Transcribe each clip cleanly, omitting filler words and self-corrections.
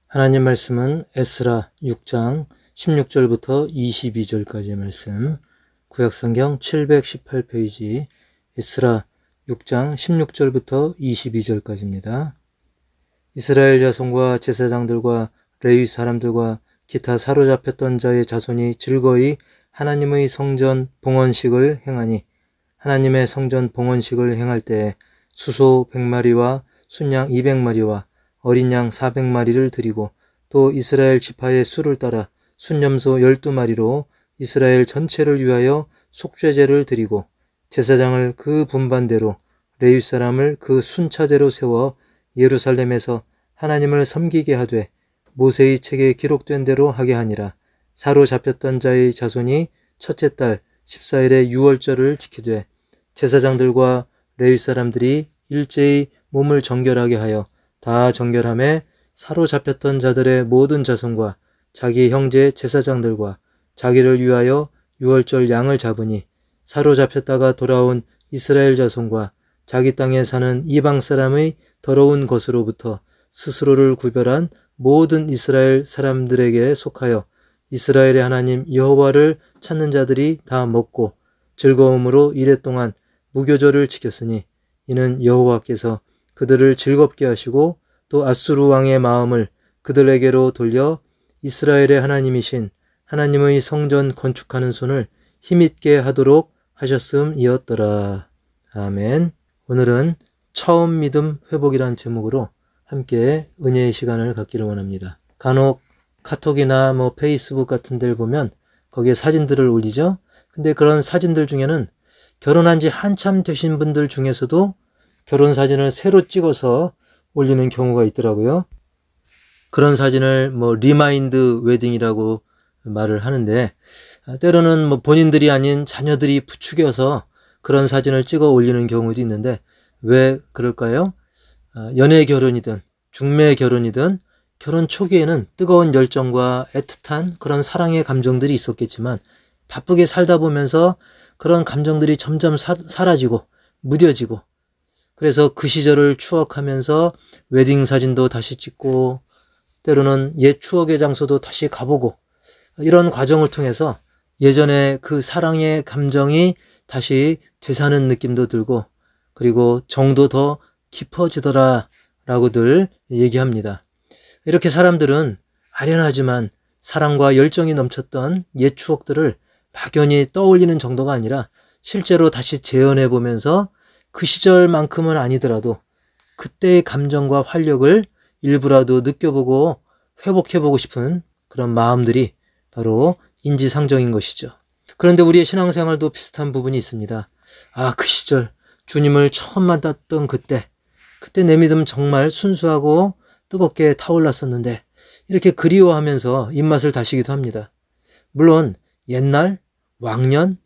하나님 말씀은 에스라 6장 16절부터 22절까지의 말씀, 구약성경 718페이지 에스라 6장 16절부터 22절까지입니다. 이스라엘 자손과 제사장들과 레위 사람들과 기타 사로잡혔던 자의 자손이 즐거이 하나님의 성전 봉헌식을 행하니, 하나님의 성전 봉헌식을 행할 때에 수소 100마리와 순양 200마리와 어린 양 400마리를 드리고, 또 이스라엘 지파의 수를 따라 순염소 12마리로 이스라엘 전체를 위하여 속죄제를 드리고, 제사장을 그 분반대로 레위 사람을 그 순차대로 세워 예루살렘에서 하나님을 섬기게 하되 모세의 책에 기록된 대로 하게 하니라. 사로잡혔던 자의 자손이 첫째 달 14일에 유월절을 지키되 제사장들과 레위 사람들이 일제히 몸을 정결하게 하여 다 정결함에 사로잡혔던 자들의 모든 자손과 자기 형제 제사장들과 자기를 위하여 유월절 양을 잡으니, 사로잡혔다가 돌아온 이스라엘 자손과 자기 땅에 사는 이방 사람의 더러운 것으로부터 스스로를 구별한 모든 이스라엘 사람들에게 속하여 이스라엘의 하나님 여호와를 찾는 자들이 다 먹고 즐거움으로 이랫동안 무교절을 지켰으니, 이는 여호와께서 그들을 즐겁게 하시고 또 아수르 왕의 마음을 그들에게로 돌려 이스라엘의 하나님이신 하나님의 성전 건축하는 손을 힘있게 하도록 하셨음이었더라. 아멘. 오늘은 처음 믿음 회복이란 제목으로 함께 은혜의 시간을 갖기를 원합니다. 간혹 카톡이나 페이스북 같은 데를 보면 거기에 사진들을 올리죠. 근데 그런 사진들 중에는 결혼한 지 한참 되신 분들 중에서도 결혼 사진을 새로 찍어서 올리는 경우가 있더라고요. 그런 사진을 리마인드 웨딩이라고 말을 하는데, 때로는 본인들이 아닌 자녀들이 부추겨서 그런 사진을 찍어 올리는 경우도 있는데, 왜 그럴까요? 연애 결혼이든 중매 결혼이든 결혼 초기에는 뜨거운 열정과 애틋한 그런 사랑의 감정들이 있었겠지만, 바쁘게 살다 보면서 그런 감정들이 점점 사라지고 무뎌지고, 그래서 그 시절을 추억하면서 웨딩 사진도 다시 찍고 때로는 옛 추억의 장소도 다시 가보고, 이런 과정을 통해서 예전에 그 사랑의 감정이 다시 되사는 느낌도 들고, 그리고 정도 더 깊어지더라 라고들 얘기합니다. 이렇게 사람들은 아련하지만 사랑과 열정이 넘쳤던 옛 추억들을 막연히 떠올리는 정도가 아니라 실제로 다시 재현해 보면서 그 시절만큼은 아니더라도 그때의 감정과 활력을 일부라도 느껴보고 회복해보고 싶은 그런 마음들이 바로 인지상정인 것이죠. 그런데 우리의 신앙생활도 비슷한 부분이 있습니다. 그 시절 주님을 처음 만났던 그때 내 믿음 정말 순수하고 뜨겁게 타올랐었는데, 이렇게 그리워하면서 입맛을 다시기도 합니다. 물론 옛날, 왕년,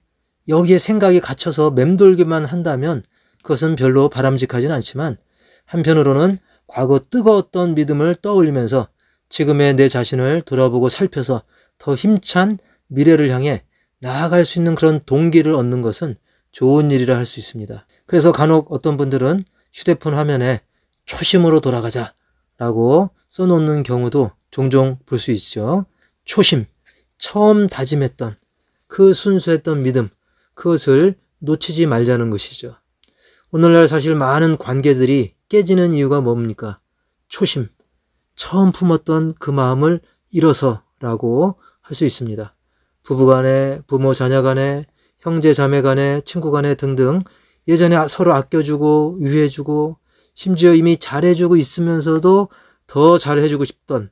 여기에 생각이 갇혀서 맴돌기만 한다면 그것은 별로 바람직하진 않지만, 한편으로는 과거 뜨거웠던 믿음을 떠올리면서 지금의 내 자신을 돌아보고 살펴서 더 힘찬 미래를 향해 나아갈 수 있는 그런 동기를 얻는 것은 좋은 일이라 할 수 있습니다. 그래서 간혹 어떤 분들은 휴대폰 화면에 초심으로 돌아가자 라고 써놓는 경우도 종종 볼 수 있죠. 초심, 처음 다짐했던 그 순수했던 믿음, 그것을 놓치지 말자는 것이죠. 오늘날 사실 많은 관계들이 깨지는 이유가 뭡니까? 초심, 처음 품었던 그 마음을 잃어서라고 할 수 있습니다. 부부간에, 부모 자녀 간에, 형제 자매 간에, 친구 간에 등등 예전에 서로 아껴주고 유해주고 심지어 이미 잘해주고 있으면서도 더 잘해주고 싶던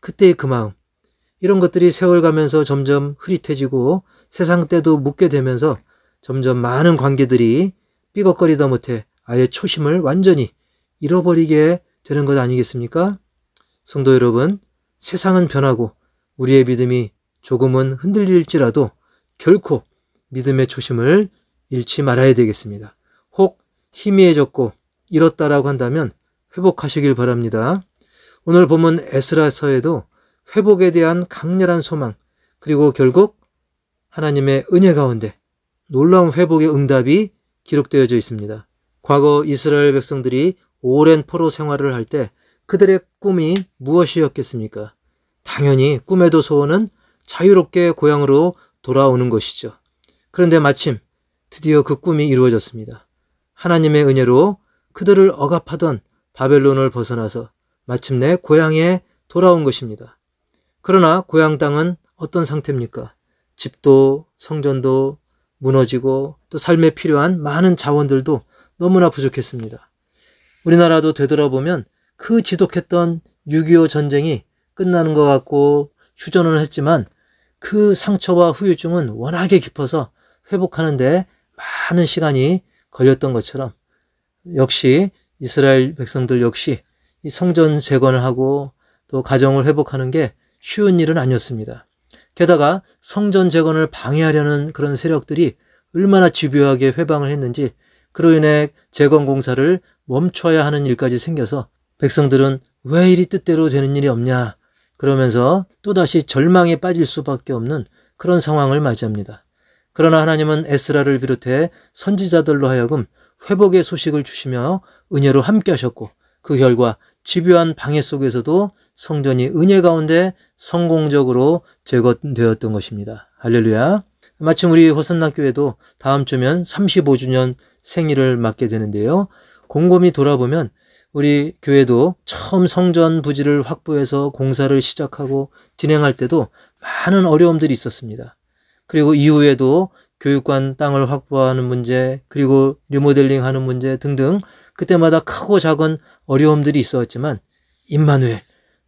그때의 그 마음, 이런 것들이 세월 가면서 점점 흐릿해지고 세상 때도 묻게 되면서 점점 많은 관계들이 삐걱거리다 못해 아예 초심을 완전히 잃어버리게 되는 것 아니겠습니까? 성도 여러분, 세상은 변하고 우리의 믿음이 조금은 흔들릴지라도 결코 믿음의 초심을 잃지 말아야 되겠습니다. 혹 희미해졌고 잃었다라고 한다면 회복하시길 바랍니다. 오늘 본문 에스라서에도 회복에 대한 강렬한 소망, 그리고 결국 하나님의 은혜 가운데 놀라운 회복의 응답이 기록되어져 있습니다. 과거 이스라엘 백성들이 오랜 포로 생활을 할 때 그들의 꿈이 무엇이었겠습니까? 당연히 꿈에도 소원은 자유롭게 고향으로 돌아오는 것이죠. 그런데 마침 드디어 그 꿈이 이루어졌습니다. 하나님의 은혜로 그들을 억압하던 바벨론을 벗어나서 마침내 고향에 돌아온 것입니다. 그러나 고향 땅은 어떤 상태입니까? 집도 성전도 무너지고 또 삶에 필요한 많은 자원들도 너무나 부족했습니다. 우리나라도 되돌아보면 그 지독했던 6.25 전쟁이 끝나는 것 같고 휴전은 했지만 그 상처와 후유증은 워낙에 깊어서 회복하는데 많은 시간이 걸렸던 것처럼 역시 이스라엘 백성들 역시 이 성전 재건을 하고 또 가정을 회복하는 게 쉬운 일은 아니었습니다. 게다가 성전 재건을 방해하려는 그런 세력들이 얼마나 집요하게 회방을 했는지 그로 인해 재건 공사를 멈춰야 하는 일까지 생겨서 백성들은 왜 이리 뜻대로 되는 일이 없냐 그러면서 또다시 절망에 빠질 수밖에 없는 그런 상황을 맞이합니다. 그러나 하나님은 에스라를 비롯해 선지자들로 하여금 회복의 소식을 주시며 은혜로 함께 하셨고 그 결과 집요한 방해 속에서도 성전이 은혜 가운데 성공적으로 재건되었던 것입니다. 할렐루야. 마침 우리 호산나 교회도 다음 주면 35주년 생일을 맞게 되는데요. 곰곰이 돌아보면 우리 교회도 처음 성전 부지를 확보해서 공사를 시작하고 진행할 때도 많은 어려움들이 있었습니다. 그리고 이후에도 교육관 땅을 확보하는 문제, 그리고 리모델링하는 문제 등등 그때마다 크고 작은 어려움들이 있었지만 임마누엘,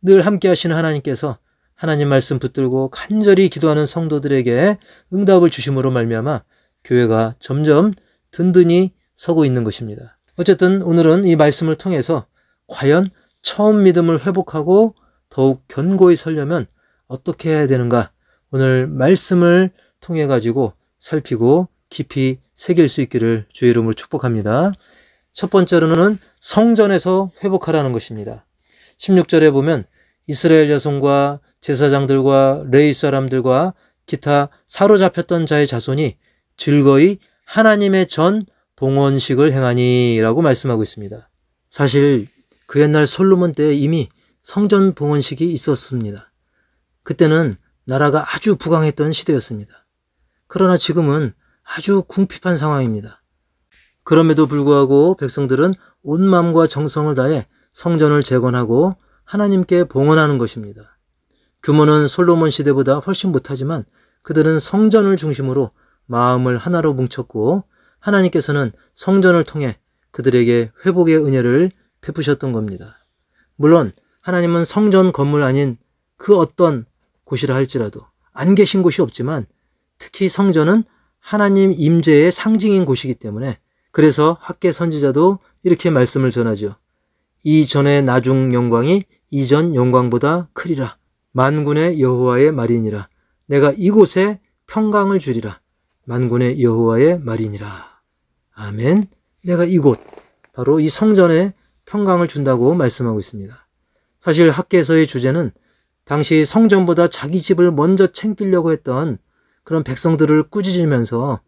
늘 함께 하시는 하나님께서 하나님 말씀 붙들고 간절히 기도하는 성도들에게 응답을 주심으로 말미암아 교회가 점점 든든히 서고 있는 것입니다. 어쨌든 오늘은 이 말씀을 통해서 과연 처음 믿음을 회복하고 더욱 견고히 서려면 어떻게 해야 되는가 오늘 말씀을 통해 가지고 살피고 깊이 새길 수 있기를 주의 이름으로 축복합니다. 첫 번째로는 성전에서 회복하라는 것입니다. 16절에 보면 이스라엘 자손과 제사장들과 레위 사람들과 기타 사로잡혔던 자의 자손이 즐거이 하나님의 전 봉헌식을 행하니 라고 말씀하고 있습니다. 사실 그 옛날 솔로몬 때 이미 성전 봉헌식이 있었습니다. 그때는 나라가 아주 부강했던 시대였습니다. 그러나 지금은 아주 궁핍한 상황입니다. 그럼에도 불구하고 백성들은 온 마음과 정성을 다해 성전을 재건하고 하나님께 봉헌하는 것입니다. 규모는 솔로몬 시대보다 훨씬 못하지만 그들은 성전을 중심으로 마음을 하나로 뭉쳤고 하나님께서는 성전을 통해 그들에게 회복의 은혜를 베푸셨던 겁니다. 물론 하나님은 성전 건물 아닌 그 어떤 곳이라 할지라도 안 계신 곳이 없지만 특히 성전은 하나님 임재의 상징인 곳이기 때문에 그래서 학개 선지자도 이렇게 말씀을 전하죠. 이전의 나중 영광이 이전 영광보다 크리라. 만군의 여호와의 말이니라. 내가 이곳에 평강을 주리라. 만군의 여호와의 말이니라. 아멘. 내가 이곳 바로 이 성전에 평강을 준다고 말씀하고 있습니다. 사실 학개서의 주제는 당시 성전보다 자기 집을 먼저 챙기려고 했던 그런 백성들을 꾸짖으면서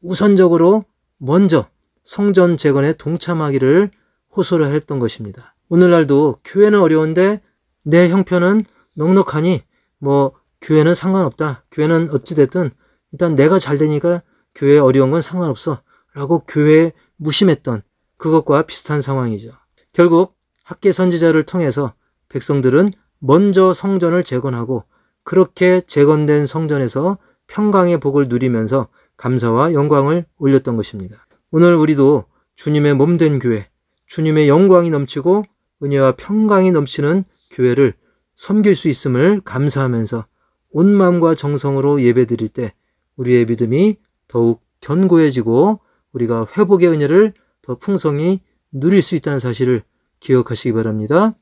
우선적으로 먼저 성전 재건에 동참하기를 호소를 했던 것입니다. 오늘날도 교회는 어려운데 내 형편은 넉넉하니 교회는 상관없다. 교회는 어찌됐든 일단 내가 잘 되니까 교회에 어려운 건 상관없어 라고 교회에 무심했던 그것과 비슷한 상황이죠. 결국 학개 선지자를 통해서 백성들은 먼저 성전을 재건하고 그렇게 재건된 성전에서 평강의 복을 누리면서 감사와 영광을 올렸던 것입니다. 오늘 우리도 주님의 몸된 교회, 주님의 영광이 넘치고 은혜와 평강이 넘치는 교회를 섬길 수 있음을 감사하면서 온 마음과 정성으로 예배드릴 때 우리의 믿음이 더욱 견고해지고 우리가 회복의 은혜를 더 풍성히 누릴 수 있다는 사실을 기억하시기 바랍니다.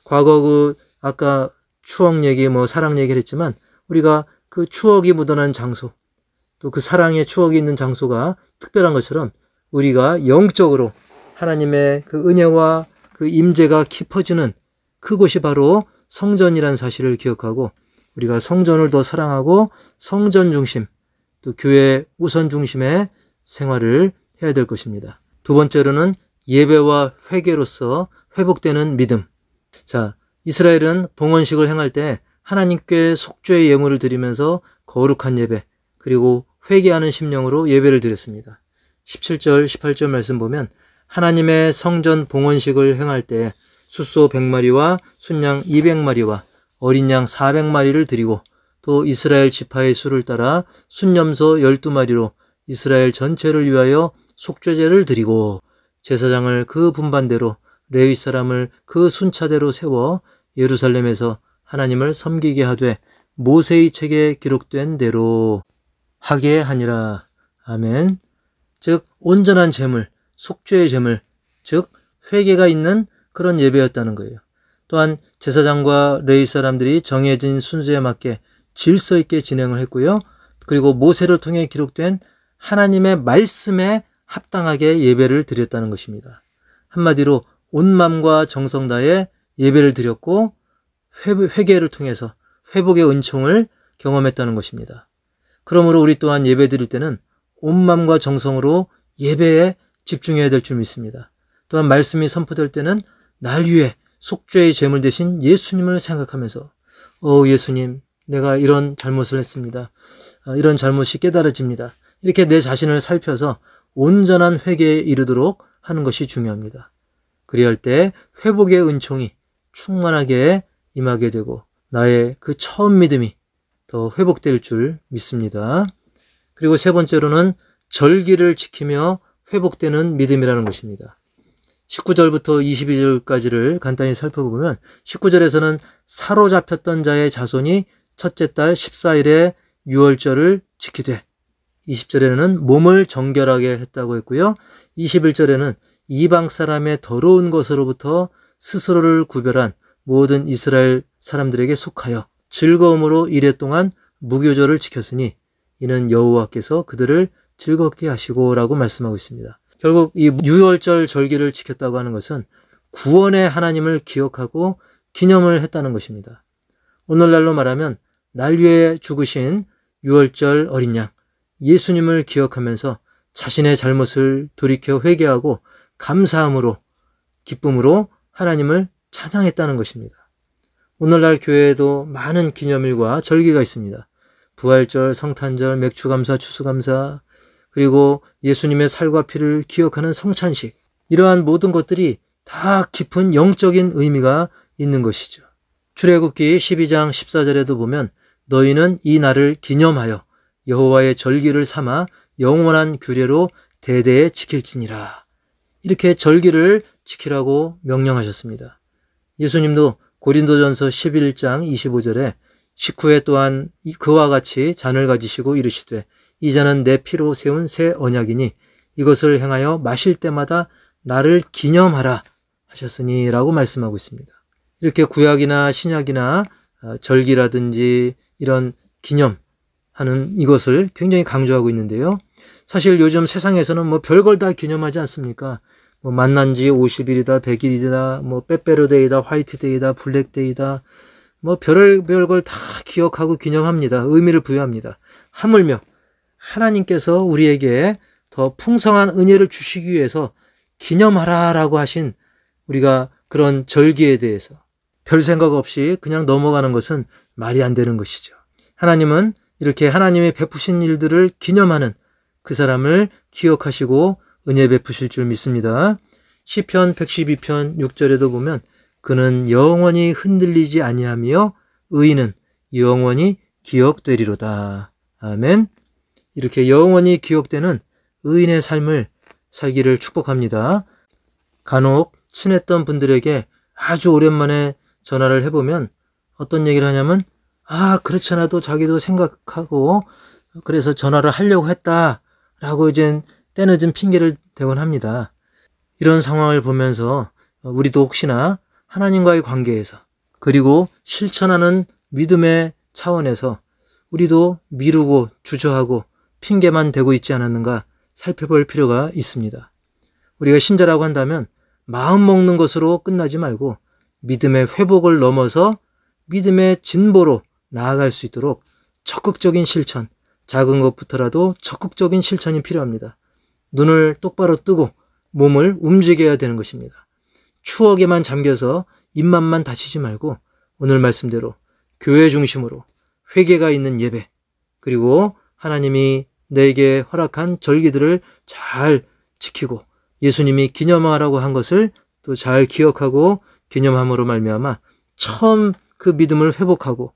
과거 아까 추억 얘기, 사랑 얘기를 했지만 우리가 그 추억이 묻어난 장소, 또 그 사랑의 추억이 있는 장소가 특별한 것처럼 우리가 영적으로 하나님의 그 은혜와 그 임재가 깊어지는 그곳이 바로 성전이라는 사실을 기억하고 우리가 성전을 더 사랑하고 성전 중심, 또 교회 우선 중심의 생활을 해야 될 것입니다. 두 번째로는 예배와 회개로서 회복되는 믿음, 자, 이스라엘은 봉헌식을 행할 때 하나님께 속죄의 예물을 드리면서 거룩한 예배, 그리고 회개하는 심령으로 예배를 드렸습니다. 17절, 18절 말씀 보면 하나님의 성전 봉헌식을 행할 때 숫소 100마리와 순양 200마리와 어린 양 400마리를 드리고 또 이스라엘 지파의 수를 따라 순염소 12마리로 이스라엘 전체를 위하여 속죄제를 드리고 제사장을 그 분반대로 레위 사람을 그 순차대로 세워 예루살렘에서 하나님을 섬기게 하되 모세의 책에 기록된 대로 하게 하니라. 아멘. 즉 온전한 제물, 속죄의 제물, 즉 회개가 있는 그런 예배였다는 거예요. 또한 제사장과 레위 사람들이 정해진 순서에 맞게 질서 있게 진행을 했고요. 그리고 모세를 통해 기록된 하나님의 말씀에 합당하게 예배를 드렸다는 것입니다. 한마디로 온 마음과 정성 다해 예배를 드렸고 회개를 통해서 회복의 은총을 경험했다는 것입니다. 그러므로 우리 또한 예배 드릴 때는 온 마음과 정성으로 예배에 집중해야 될 줄 믿습니다. 또한 말씀이 선포될 때는 날 위해 속죄의 제물 대신 예수님을 생각하면서 예수님, 내가 이런 잘못을 했습니다. 이런 잘못이 깨달아집니다. 이렇게 내 자신을 살펴서 온전한 회개에 이르도록 하는 것이 중요합니다. 그리할 때 회복의 은총이 충만하게 임하게 되고 나의 그 처음 믿음이 더 회복될 줄 믿습니다. 그리고 세 번째로는 절기를 지키며 회복되는 믿음이라는 것입니다. 19절부터 22절까지를 간단히 살펴보면 19절에서는 사로잡혔던 자의 자손이 첫째 달 14일에 유월절을 지키되 20절에는 몸을 정결하게 했다고 했고요. 21절에는 이방 사람의 더러운 것으로부터 스스로를 구별한 모든 이스라엘 사람들에게 속하여 즐거움으로 이레 동안 무교절을 지켰으니 이는 여호와께서 그들을 즐겁게 하시고 라고 말씀하고 있습니다. 결국 이 유월절 절기를 지켰다고 하는 것은 구원의 하나님을 기억하고 기념을 했다는 것입니다. 오늘날로 말하면 날 위해 죽으신 유월절 어린 양 예수님을 기억하면서 자신의 잘못을 돌이켜 회개하고 감사함으로 기쁨으로 하나님을 찬양했다는 것입니다. 오늘날 교회에도 많은 기념일과 절기가 있습니다. 부활절, 성탄절, 맥주감사, 추수감사, 그리고 예수님의 살과 피를 기억하는 성찬식, 이러한 모든 것들이 다 깊은 영적인 의미가 있는 것이죠. 출애굽기 12장 14절에도 보면 너희는 이 날을 기념하여 여호와의 절기를 삼아 영원한 규례로 대대에 지킬지니라. 이렇게 절기를 지키라고 명령하셨습니다. 예수님도 고린도전서 11장 25절에 식후에 또한 그와 같이 잔을 가지시고 이르시되 이 잔은 내 피로 세운 새 언약이니 이것을 행하여 마실 때마다 나를 기념하라 하셨으니 라고 말씀하고 있습니다. 이렇게 구약이나 신약이나 절기라든지 이런 기념하는 이것을 굉장히 강조하고 있는데요. 사실 요즘 세상에서는 뭐 별걸 다 기념하지 않습니까? 뭐 만난 지 50일이다, 100일이다, 뭐 빼빼로데이다, 화이트데이다, 블랙데이다, 뭐 별걸 다 기억하고 기념합니다. 의미를 부여합니다. 하물며 하나님께서 우리에게 더 풍성한 은혜를 주시기 위해서 기념하라라고 하신 우리가 그런 절기에 대해서 별 생각 없이 그냥 넘어가는 것은 말이 안 되는 것이죠. 하나님은 이렇게 하나님이 베푸신 일들을 기념하는 그 사람을 기억하시고 은혜 베푸실 줄 믿습니다. 시편 112편 6절에도 보면 그는 영원히 흔들리지 아니하며 의인은 영원히 기억되리로다. 아멘. 이렇게 영원히 기억되는 의인의 삶을 살기를 축복합니다. 간혹 친했던 분들에게 아주 오랜만에 전화를 해보면 어떤 얘기를 하냐면 그렇지 않아도 자기도 생각하고 그래서 전화를 하려고 했다라고 이제 때늦은 핑계를 대곤 합니다. 이런 상황을 보면서 우리도 혹시나 하나님과의 관계에서 그리고 실천하는 믿음의 차원에서 우리도 미루고 주저하고 핑계만 대고 있지 않았는가 살펴볼 필요가 있습니다. 우리가 신자라고 한다면 마음 먹는 것으로 끝나지 말고 믿음의 회복을 넘어서 믿음의 진보로 나아갈 수 있도록 적극적인 실천, 작은 것부터라도 적극적인 실천이 필요합니다. 눈을 똑바로 뜨고 몸을 움직여야 되는 것입니다. 추억에만 잠겨서 입맛만 다치지 말고 오늘 말씀대로 교회 중심으로 회개가 있는 예배, 그리고 하나님이 내게 허락한 절기들을 잘 지키고 예수님이 기념하라고 한 것을 또 잘 기억하고 기념함으로 말미암아 처음 그 믿음을 회복하고,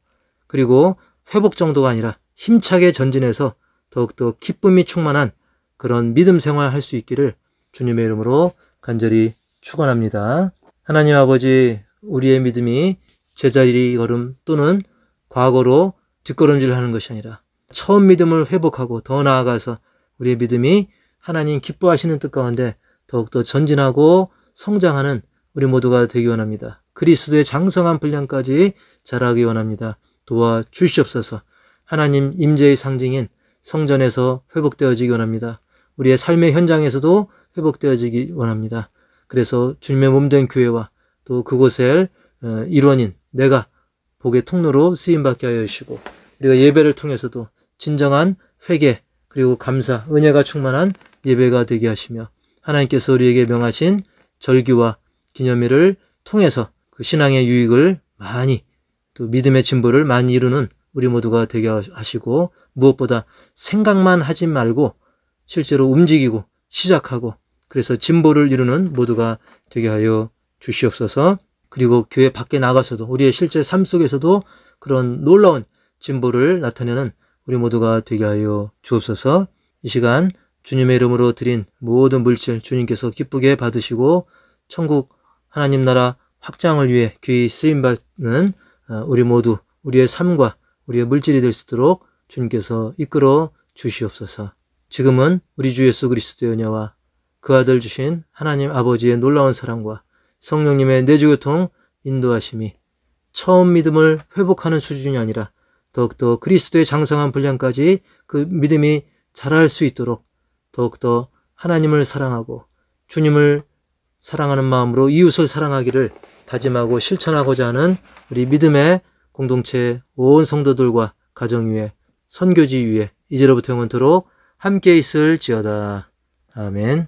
그리고 회복 정도가 아니라 힘차게 전진해서 더욱더 기쁨이 충만한 그런 믿음 생활을 할 수 있기를 주님의 이름으로 간절히 축원합니다. 하나님 아버지, 우리의 믿음이 제자리 걸음 또는 과거로 뒷걸음질 하는 것이 아니라 처음 믿음을 회복하고 더 나아가서 우리의 믿음이 하나님 기뻐하시는 뜻 가운데 더욱더 전진하고 성장하는 우리 모두가 되기 원합니다. 그리스도의 장성한 분량까지 자라기 원합니다. 도와주시옵소서. 하나님 임재의 상징인 성전에서 회복되어지기 원합니다. 우리의 삶의 현장에서도 회복되어지기 원합니다. 그래서 주님의 몸된 교회와 또 그곳의 일원인 내가 복의 통로로 쓰임받게 하여 주시고, 우리가 예배를 통해서도 진정한 회개 그리고 감사, 은혜가 충만한 예배가 되게 하시며, 하나님께서 우리에게 명하신 절기와 기념일을 통해서 그 신앙의 유익을 많이, 또 믿음의 진보를 많이 이루는 우리 모두가 되게 하시고, 무엇보다 생각만 하지 말고 실제로 움직이고 시작하고 그래서 진보를 이루는 모두가 되게 하여 주시옵소서. 그리고 교회 밖에 나가서도 우리의 실제 삶 속에서도 그런 놀라운 진보를 나타내는 우리 모두가 되게 하여 주옵소서. 이 시간 주님의 이름으로 드린 모든 물질 주님께서 기쁘게 받으시고 천국 하나님 나라 확장을 위해 귀히 쓰임받는 우리 모두, 우리의 삶과 우리의 물질이 될 수 있도록 주님께서 이끌어 주시옵소서. 지금은 우리 주 예수 그리스도의 은혜와 그 아들 주신 하나님 아버지의 놀라운 사랑과 성령님의 내주교통 인도하심이 처음 믿음을 회복하는 수준이 아니라 더욱더 그리스도의 장성한 분량까지 그 믿음이 자랄 수 있도록 더욱더 하나님을 사랑하고 주님을 사랑하는 마음으로 이웃을 사랑하기를 다짐하고 실천하고자 하는 우리 믿음의 공동체 온 성도들과 가정 위에, 선교지 위에 이제로부터 영원토록 함께 있을지어다. 아멘.